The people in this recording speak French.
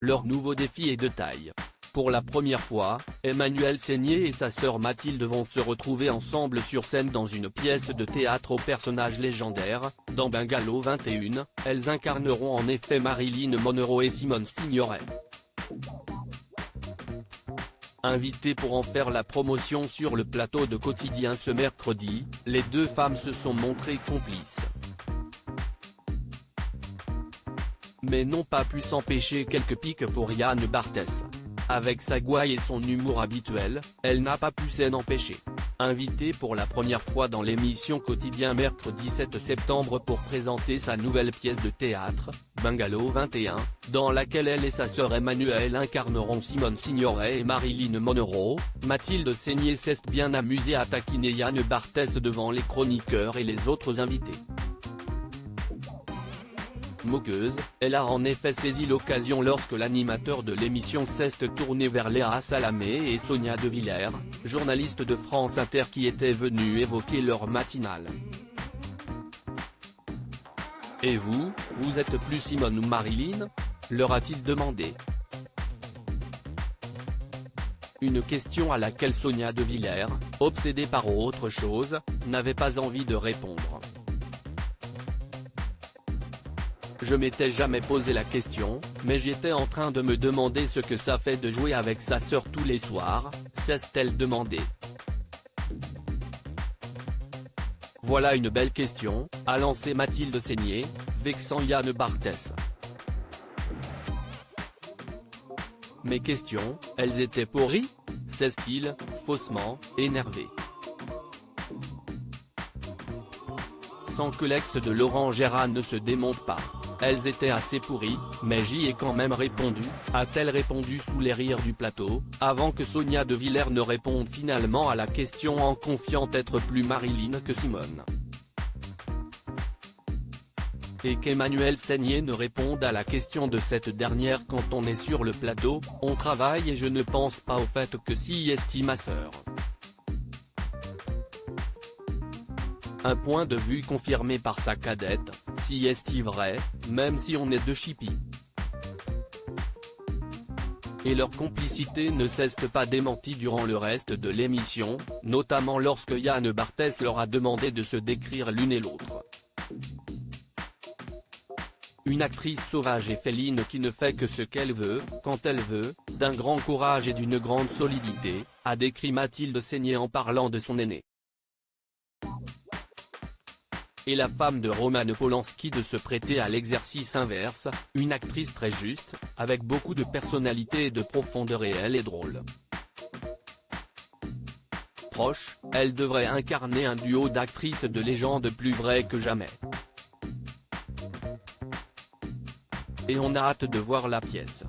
Leur nouveau défi est de taille. Pour la première fois, Emmanuelle Seigné et sa sœur Mathilde vont se retrouver ensemble sur scène dans une pièce de théâtre aux personnages légendaires. Dans Bungalow 21, elles incarneront en effet Marilyn Monroe et Simone Signoret. Invitées pour en faire la promotion sur le plateau de Quotidien ce mercredi, les deux femmes se sont montrées complices. Mais n'ont pas pu s'empêcher quelques piques pour Yann Barthès. Avec sa gouaille et son humour habituel, elle n'a pas pu s'en empêcher. Invitée pour la première fois dans l'émission Quotidien mercredi 7 septembre pour présenter sa nouvelle pièce de théâtre, Bungalow 21, dans laquelle elle et sa sœur Emmanuelle incarneront Simone Signoret et Marilyn Monroe, Mathilde Seigné s'est bien amusée à taquiner Yann Barthès devant les chroniqueurs et les autres invités. Moqueuse, elle a en effet saisi l'occasion lorsque l'animateur de l'émission s'est tourné vers Léa Salamé et Sonia De Villers, journalistes de France Inter qui étaient venus évoquer leur matinale. Et vous êtes plus Simone ou Marilyn ? Leur a-t-il demandé. Une question à laquelle Sonia De Villers, obsédée par autre chose, n'avait pas envie de répondre. Je m'étais jamais posé la question, mais j'étais en train de me demander ce que ça fait de jouer avec sa sœur tous les soirs, s'est-elle demandé. Voilà une belle question, a lancé Mathilde Seigné, vexant Yann Barthès. Mes questions, elles étaient pourries ? S'est-il, faussement, énervé. Sans que l'ex de Laurent Gérard ne se démonte pas. Elles étaient assez pourries, mais j'y ai quand même répondu, a-t-elle répondu sous les rires du plateau, avant que Sonia De Villers ne réponde finalement à la question en confiant être plus Marilyn que Simone. Et qu'Emmanuelle Seigné ne réponde à la question de cette dernière quand on est sur le plateau, on travaille et je ne pense pas au fait que si est ma sœur. Un point de vue confirmé par sa cadette, si est vrai, même si on est deux chippies. Et leur complicité ne s'est pas démentie durant le reste de l'émission, notamment lorsque Yann Barthès leur a demandé de se décrire l'une et l'autre. Une actrice sauvage et féline qui ne fait que ce qu'elle veut, quand elle veut, d'un grand courage et d'une grande solidité, a décrit Mathilde Seigné en parlant de son aînée. Et la femme de Roman Polanski de se prêter à l'exercice inverse, une actrice très juste, avec beaucoup de personnalité et de profondeur réelle et drôle. Proche, elle devrait incarner un duo d'actrices de légende plus vrai que jamais. Et on a hâte de voir la pièce.